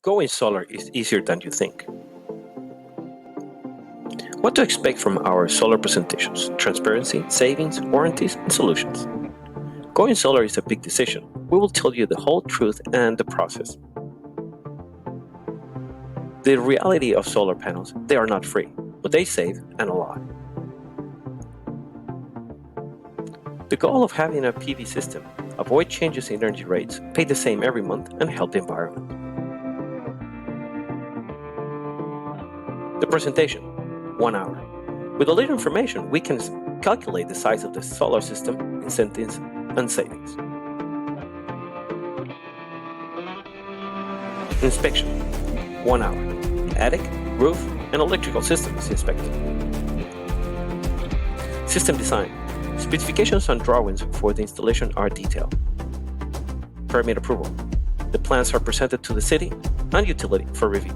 Going solar is easier than you think. What to expect from our solar presentations: transparency, savings, warranties, and solutions. Going solar is a big decision. We will tell you the whole truth and the process. The reality of solar panels: they are not free, but they save, and a lot. The goal of having a PV system: avoid changes in energy rates, pay the same every month, and help the environment. The presentation: 1 hour. With a little information, we can calculate the size of the solar system, incentives, and savings. Inspection: 1 hour. Attic, roof, and electrical system is inspected. System design: specifications and drawings for the installation are detailed. Permit approval: the plans are presented to the city and utility for review.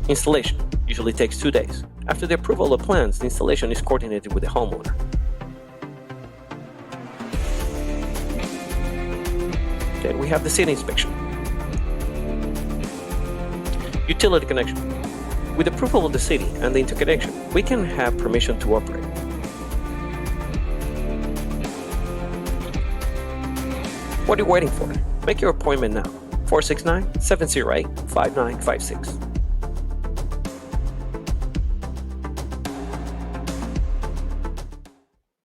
Installation usually takes 2 days. After the approval of plans, the installation is coordinated with the homeowner. Then we have the city inspection. Utility connection: with approval of the city and the interconnection, we can have permission to operate. What are you waiting for? Make your appointment now. 469-708-5956.